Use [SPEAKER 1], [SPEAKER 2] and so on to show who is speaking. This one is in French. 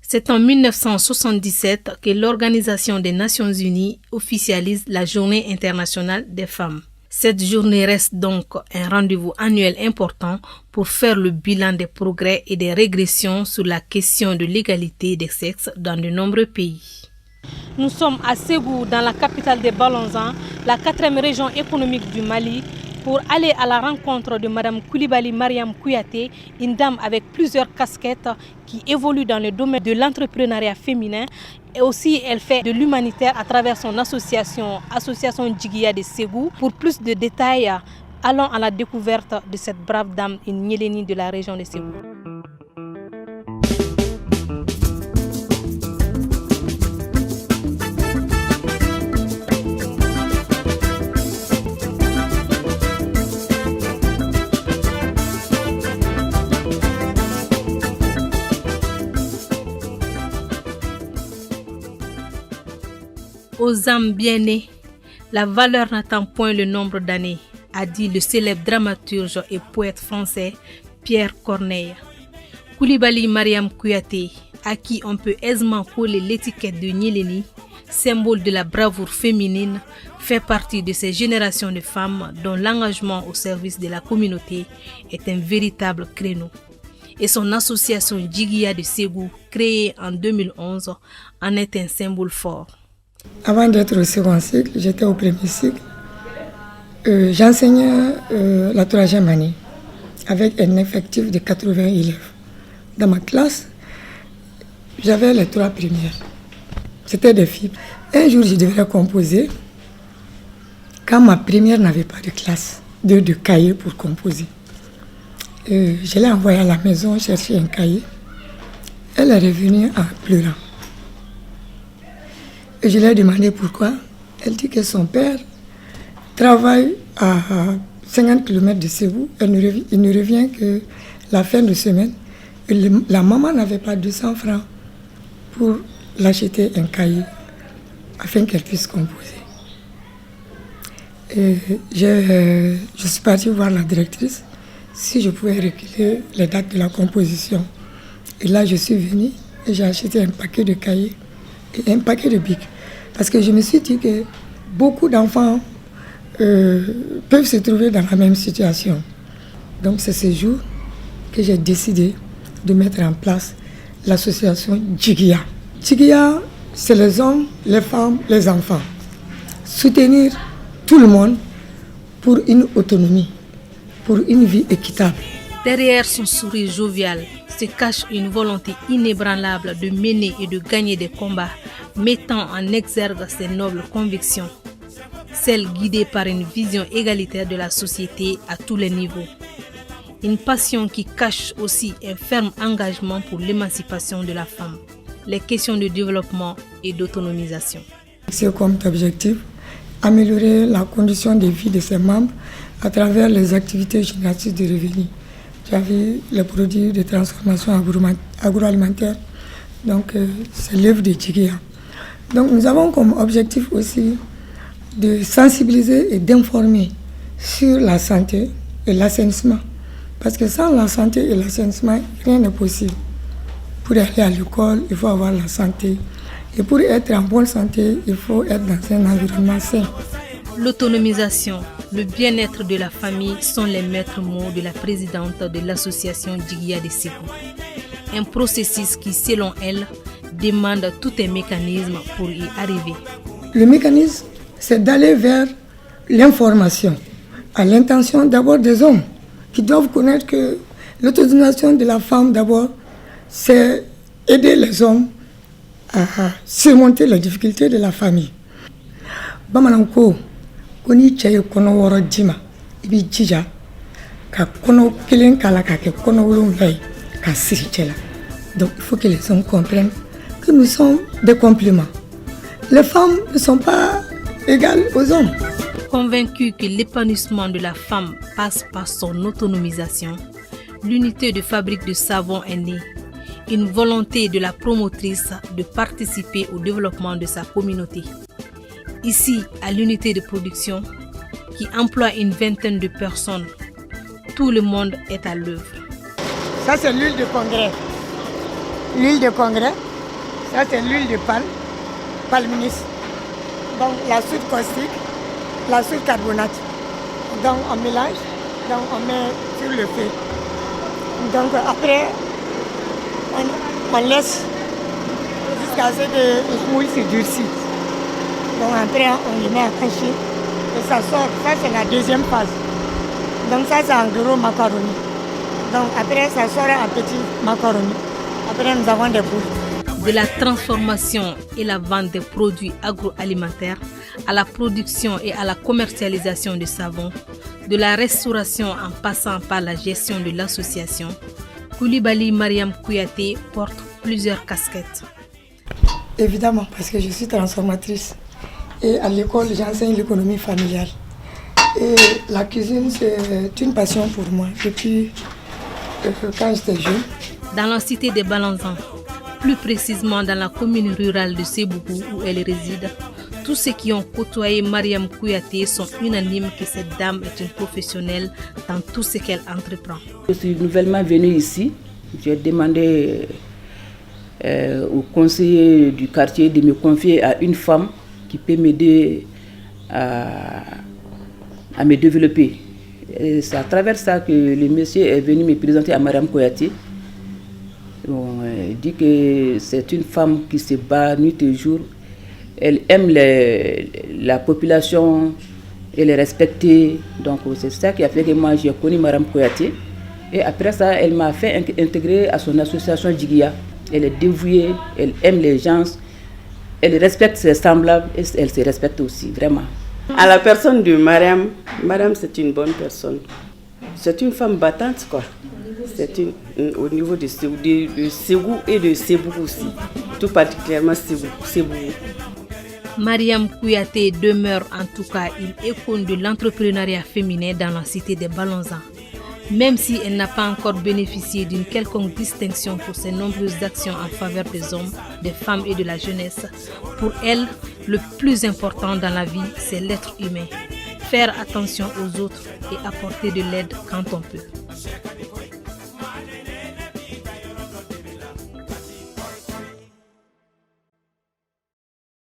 [SPEAKER 1] C'est en 1977 que l'Organisation des Nations Unies officialise la Journée internationale des femmes. Cette journée reste donc un rendez-vous annuel important pour faire le bilan des progrès et des régressions sur la question de l'égalité des sexes dans de nombreux pays. Nous sommes à Ségou, dans la capitale des Balanzans, la 4e région économique du Mali, pour aller à la rencontre de Mme Coulibaly Mariam Kouyaté, une dame avec plusieurs casquettes qui évolue dans le domaine de l'entrepreneuriat féminin. Et aussi, elle fait de l'humanitaire à travers son association Djiguiya de Ségou. Pour plus de détails, allons à la découverte de cette brave dame, une Nyéléni de la région de Ségou. Aux âmes bien nées, la valeur n'attend point le nombre d'années, a dit le célèbre dramaturge et poète français Pierre Corneille. Coulibaly Mariam Kouyaté, à qui on peut aisément coller l'étiquette de Nyéléni, symbole de la bravoure féminine, fait partie de ces générations de femmes dont l'engagement au service de la communauté est un véritable créneau. Et son association Djiguiya de Ségou, créée en 2011, en est un symbole fort.
[SPEAKER 2] Avant d'être au second cycle, j'étais au premier cycle. J'enseignais la 3e année avec un effectif de 80 élèves. Dans ma classe, j'avais les 3 premières. C'était des filles. Un jour, je devrais composer quand ma première n'avait pas de classe, de cahier pour composer. Je l'ai envoyée à la maison chercher un cahier. Elle est revenue en pleurant. Et je lui ai demandé pourquoi. Elle dit que son père travaille à 50 km de Ségou. Il ne revient que la fin de semaine. Et la maman n'avait pas 200 francs pour l'acheter un cahier afin qu'elle puisse composer. Et je suis partie voir la directrice si je pouvais reculer les dates de la composition. Et là, je suis venue et j'ai acheté un paquet de cahiers et un paquet de bics. Parce que je me suis dit que beaucoup d'enfants peuvent se trouver dans la même situation. Donc c'est ce jour que j'ai décidé de mettre en place l'association Djiguiya. Djiguiya, c'est les hommes, les femmes, les enfants. Soutenir tout le monde pour une autonomie, pour une vie équitable.
[SPEAKER 1] Derrière son sourire jovial se cache une volonté inébranlable de mener et de gagner des combats, mettant en exergue ses nobles convictions, celles guidées par une vision égalitaire de la société à tous les niveaux. Une passion qui cache aussi un ferme engagement pour l'émancipation de la femme, les questions de développement et d'autonomisation.
[SPEAKER 2] C'est comme objectif améliorer la condition de vie de ses membres à travers les activités génératrices de revenus. J'avais les produits de transformation agroalimentaire, donc c'est l'œuvre de Djiguiya. Donc nous avons comme objectif aussi de sensibiliser et d'informer sur la santé et l'assainissement. Parce que sans la santé et l'assainissement, rien n'est possible. Pour aller à l'école, il faut avoir la santé. Et pour être en bonne santé, il faut être dans un environnement sain.
[SPEAKER 1] L'autonomisation, le bien-être de la famille sont les maîtres mots de la présidente de l'association Djiguiya de Ségou. Un processus qui, selon elle, demande tout un mécanisme pour y arriver.
[SPEAKER 2] Le mécanisme, c'est d'aller vers l'information, à l'intention d'abord des hommes, qui doivent connaître que l'autonomisation de la femme d'abord, c'est aider les hommes à surmonter les difficultés de la famille. Bamananko, koni chaye kono woro dima, ibi jija, ka kono kelen kala ka ke kono wolonglay, ka siri chela. Donc il faut que les hommes comprennent que nous sommes des compléments. Les femmes ne sont pas égales aux hommes.
[SPEAKER 1] Convaincue que l'épanouissement de la femme passe par son autonomisation, l'unité de fabrique de savon est née. Une volonté de la promotrice de participer au développement de sa communauté. Ici, à l'unité de production, qui emploie une vingtaine de personnes, tout le monde est à l'œuvre.
[SPEAKER 2] Ça, c'est l'huile de congrès. L'huile de congrès, Ça, c'est l'huile de palme, palminis. Donc, la soude caustique, la soude carbonate. Donc, on mélange, donc on met sur le feu. Donc, après, on laisse jusqu'à ce que la mouille se durcisse. Donc, après, on le met à cacher et ça sort. Ça, c'est la deuxième phase. Donc, ça, c'est en gros macaroni. Donc, après, ça sort en petit macaroni. Après, nous avons des boules.
[SPEAKER 1] De la transformation et la vente des produits agroalimentaires à la production et à la commercialisation de savon, de la restauration en passant par la gestion de l'association, Coulibaly Mariam Kouyaté porte plusieurs casquettes.
[SPEAKER 2] Évidemment, parce que je suis transformatrice. Et à l'école, j'enseigne l'économie familiale. Et la cuisine, c'est une passion pour moi depuis quand j'étais jeune.
[SPEAKER 1] Dans la cité des Balanzans, plus précisément dans la commune rurale de Sébougou où elle réside, tous ceux qui ont côtoyé Mariam Kouyaté sont unanimes que cette dame est une professionnelle dans tout ce qu'elle entreprend.
[SPEAKER 3] Je suis nouvellement venue ici. J'ai demandé au conseiller du quartier de me confier à une femme qui peut m'aider à me développer. Et c'est à travers ça que le monsieur est venu me présenter à Mariam Kouyaté. Bon, il dit que c'est une femme qui se bat nuit et jour. Elle aime la population, elle est respectée. Donc c'est ça qui a fait que moi j'ai connu Mariam Kouyaté. Et après ça, elle m'a fait intégrer à son association Djiguia. Elle est dévouée, elle aime les gens, elle respecte ses semblables et elle se respecte aussi, vraiment.
[SPEAKER 4] À la personne de Mariam, Mariam c'est une bonne personne. C'est une femme battante quoi. C'est au niveau de Ségou et de Sébougou aussi. Tout particulièrement Sébougou.
[SPEAKER 1] Mariam Kouyaté demeure en tout cas une icône de l'entrepreneuriat féminin dans la cité des Balanzans. Même si elle n'a pas encore bénéficié d'une quelconque distinction pour ses nombreuses actions en faveur des hommes, des femmes et de la jeunesse, pour elle, le plus important dans la vie, c'est l'être humain. Faire attention aux autres et apporter de l'aide quand on peut.